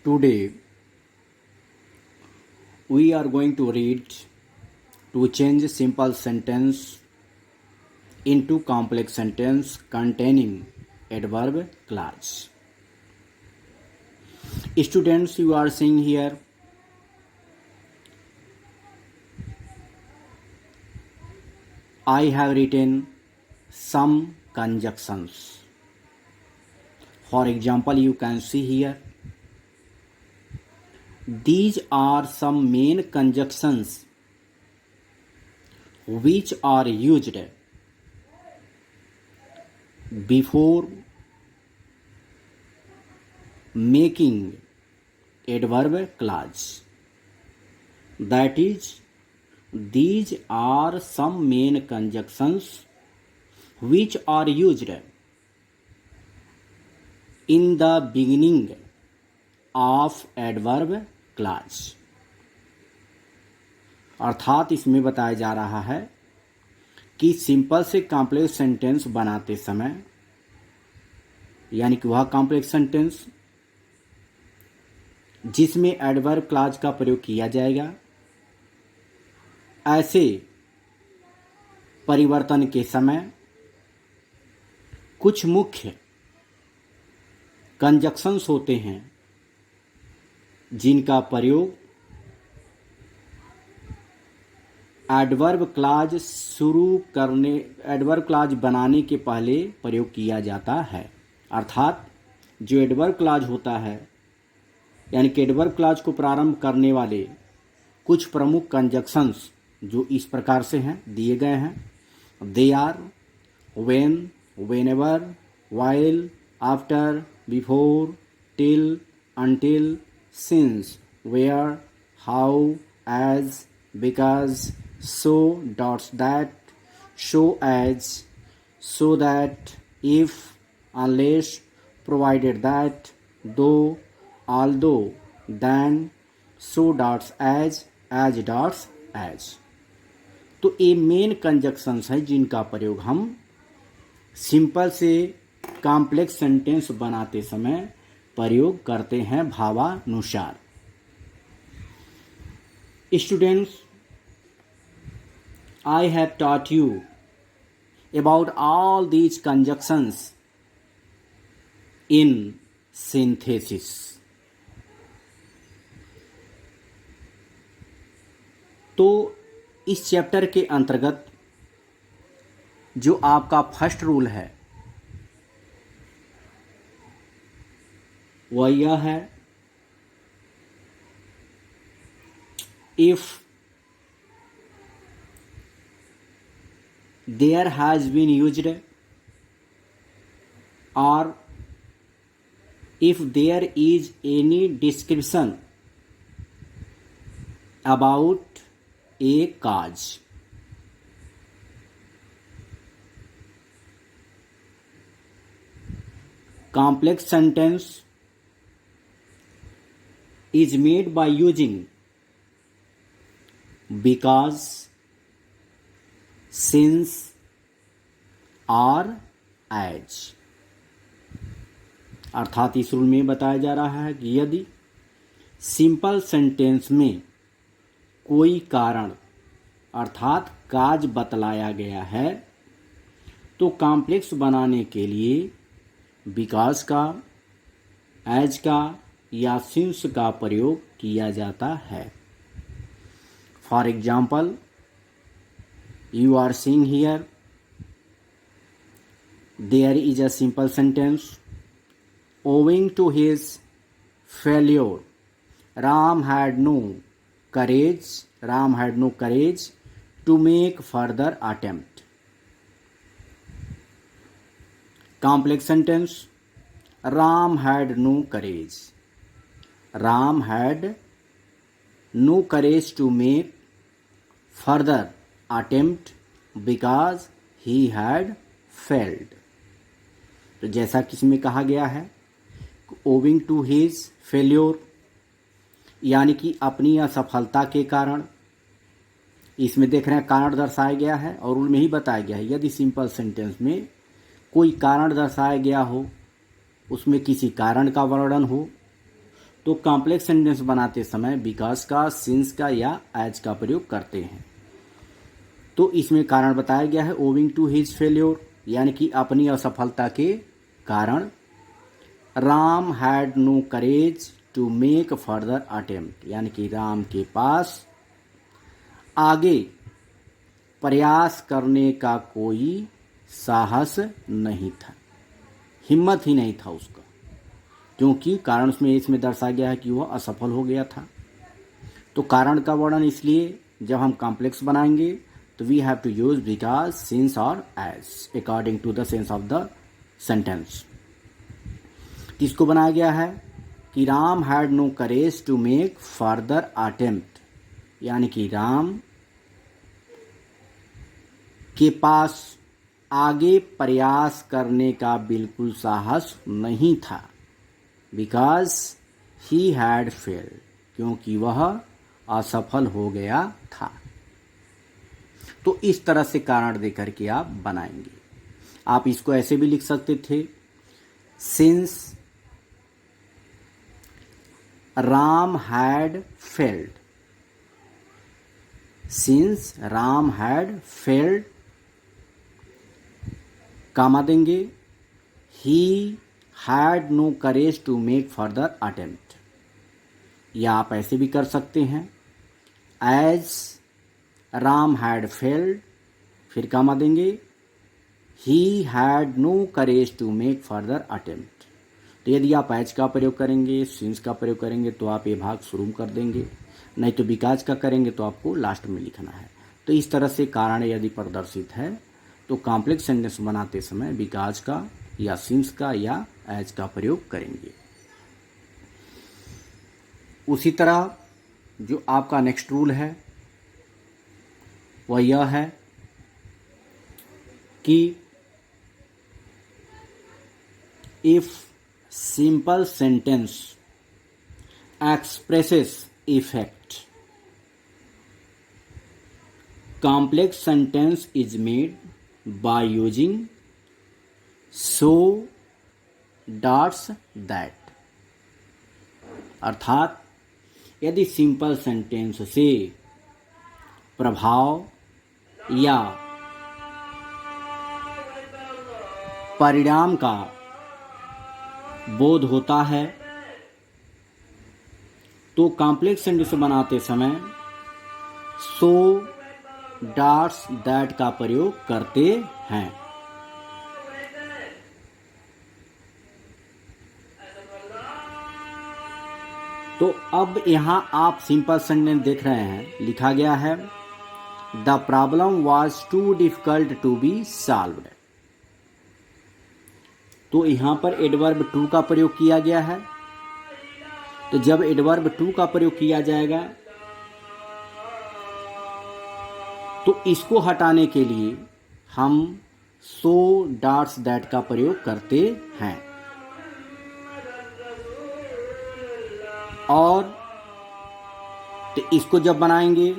Today we are going to read to change simple sentence into complex sentence containing adverb clause. Students, you are seeing here I have written some conjunctions. For example, you can see here these are some main conjunctions which are used before making adverb clause. That is, these are some main conjunctions which are used in the beginning of adverb clause. अर्थात इसमें बताया जा रहा है कि simple से complex sentence बनाते समय, यानी कि वह कॉम्प्लेक्स सेंटेंस जिसमें एडवर्ब क्लॉज का प्रयोग किया जाएगा, ऐसे परिवर्तन के समय कुछ मुख्य कंजक्शंस होते हैं जिनका प्रयोग एडवर्ब क्लॉज बनाने के पहले प्रयोग किया जाता है। अर्थात जो एडवर्ब क्लॉज होता है, यानी कि एडवर्ब क्लॉज को प्रारंभ करने वाले कुछ प्रमुख कंजक्शंस जो इस प्रकार से हैं, दिए गए हैं। They are, when, whenever, while, after, before, till, until, since, where, how, as, because, so, that, so as, so that, if, unless, provided that, though, although, then, so as, as। तो ये मेन कंजक्शंस है जिनका प्रयोग हम simple से complex sentence बनाते समय प्रयोग करते हैं भावानुसार। Students, I have taught you about all these conjunctions in synthesis. तो इस चैप्टर के अंतर्गत जो आपका फर्स्ट रूल है वह यह है, if there has been used और if there is any description about a cause, complex sentence is made by using because, since और as। अर्थात इस रूल में बताया जा रहा है कि यदि सिंपल सेंटेंस में कोई कारण अर्थात काज बतलाया गया है तो कॉम्प्लेक्स बनाने के लिए बिकॉज का, एज का या सिंस का प्रयोग किया जाता है। For example, you are seeing here there is a simple sentence, owing to his failure Ram had no courage to make further attempt. Complex sentence, Ram had no courage to make further attempt because he had failed. तो जैसा कि इसमें कहा गया है, owing to his failure, यानी कि अपनी असफलता के कारण। इसमें देख रहे हैं कारण दर्शाया गया है और रूल में ही बताया गया है। यदि सिंपल सेंटेंस में कोई कारण दर्शाया गया हो, उसमें किसी कारण का वर्णन हो, तो कॉम्प्लेक्स सेंटेंस बनाते समय बिकॉज का, सिंस का या एज का प्रयोग करते हैं। तो इसमें कारण बताया गया है ओविंग टू हिज फेल्योर, यानी कि अपनी असफलता के कारण। Ram had no courage to make further attempt, यानी कि राम के पास आगे प्रयास करने का कोई साहस नहीं था, हिम्मत ही नहीं था उसका, क्योंकि कारण उसमें इसमें दर्शाया गया है कि वह असफल हो गया था। तो कारण का वर्णन इसलिए जब हम कॉम्प्लेक्स बनाएंगे तो we have to use because, since और as according to the sense of the sentence. किसको बनाया गया है कि Ram had no courage to make further attempt, यानी कि राम के पास आगे प्रयास करने का बिल्कुल साहस नहीं था, बिकॉज ही हैड फेल्ड, क्योंकि वह असफल हो गया था। तो इस तरह से कारण देकर के आप बनाएंगे। आप इसको ऐसे भी लिख सकते थे, since Ram had failed, since Ram had failed, comma देंगे, he had no courage to make further attempt, या आप ऐसे भी कर सकते हैं, एज राम हैड फेल्ड, फिर कामा देंगे, he had no courage to make further attempt. तो यदि आप एज का प्रयोग करेंगे, सिंस का प्रयोग करेंगे तो आप ये भाग शुरू में कर देंगे, नहीं तो बिकॉज का करेंगे तो आपको लास्ट में लिखना है। तो इस तरह से कारण यदि प्रदर्शित है तो कॉम्प्लेक्स सेंटेंस बनाते समय बिकॉज का या सिंस का या एज का प्रयोग करेंगे। उसी तरह जो आपका नेक्स्ट रूल है वह यह है कि if simple sentence expresses effect, complex sentence is made by using so, dots, that। अर्थात यदि सिंपल सेंटेंस से प्रभाव या परिणाम का बोध होता है तो कॉम्प्लेक्स सेंटेंस बनाते समय सो, डॉट्स, दैट का प्रयोग करते हैं। तो अब यहां आप सिंपल सेंटेंस देख रहे हैं, लिखा गया है the problem was too difficult to be solved. तो यहां पर एडवर्ब टू का प्रयोग किया गया है। तो जब एडवर्ब टू का प्रयोग किया जाएगा तो इसको हटाने के लिए हम सो, डॉट्स, दैट का प्रयोग करते हैं। और तो इसको जब बनाएंगे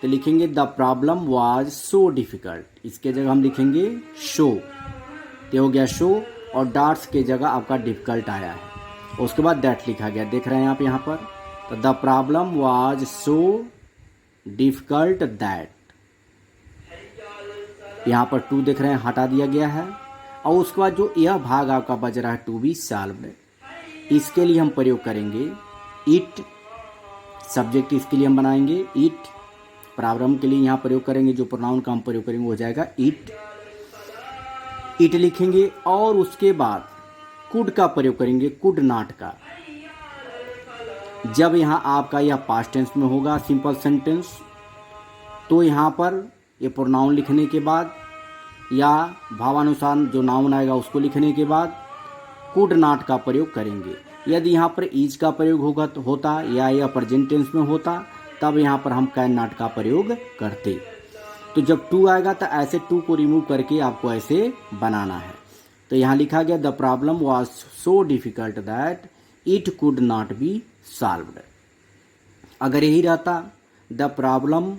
तो लिखेंगे the problem was so difficult, इसके जगह हम लिखेंगे शो, तो हो गया शो, और डॉट्स के जगह आपका डिफिकल्ट आया है, उसके बाद दैट लिखा गया, देख रहे हैं आप यहाँ पर। तो the problem was so difficult that, यहाँ पर टू देख रहे हैं हटा दिया गया है, और उसके बाद जो यह भाग आपका बज रहा है टू बी सॉल्व्ड, इसके लिए हम प्रयोग करेंगे इट, सब्जेक्ट इसके लिए हम बनाएंगे इट, प्रारंभ के लिए यहाँ प्रयोग करेंगे, जो प्रोनाउन का हम प्रयोग करेंगे हो जाएगा इट, इट लिखेंगे, और उसके बाद कुड का प्रयोग करेंगे, कुड नॉट का। जब यहाँ आपका यह पास्ट टेंस में होगा सिंपल सेंटेंस, तो यहाँ पर ये प्रोनाउन लिखने के बाद या भावानुसार जो नाउन आएगा उसको लिखने के बाद कुड नॉट का प्रयोग करेंगे। यदि यहाँ पर इज का प्रयोग होता या यह प्रेजेंट टेंस में होता तब यहाँ पर हम कैन नॉट का प्रयोग करते। तो जब टू आएगा तो ऐसे टू को रिमूव करके आपको ऐसे बनाना है। तो यहाँ लिखा गया the problem was so difficult that it could not be solved. अगर यही रहता the problem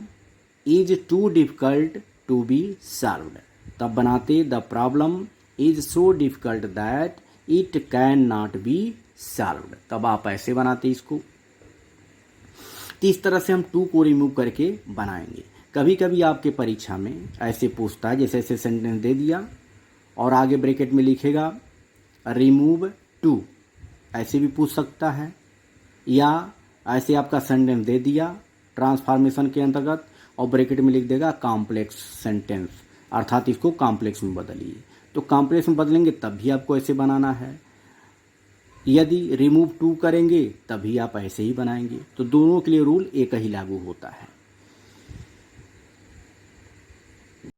is too difficult to be solved, तब बनाते the problem is so difficult that it can not be solved. तब आप ऐसे बनाते इसको। तो इस तरह से हम टू को रिमूव करके बनाएंगे। कभी कभी आपके परीक्षा में ऐसे पूछता है, जैसे ऐसे सेंटेंस दे दिया और आगे ब्रैकेट में लिखेगा रिमूव टू, ऐसे भी पूछ सकता है। या ऐसे आपका सेंटेंस दे दिया ट्रांसफॉर्मेशन के अंतर्गत और ब्रैकेट में लिख देगा कॉम्प्लेक्स सेंटेंस, अर्थात इसको कॉम्प्लेक्स में बदलिए। तो कॉम्प्लेक्स में बदलेंगे तब भी आपको ऐसे बनाना है। यदि रिमूव टू करेंगे तभी आप ऐसे ही बनाएंगे। तो दोनों के लिए रूल एक ही लागू होता है।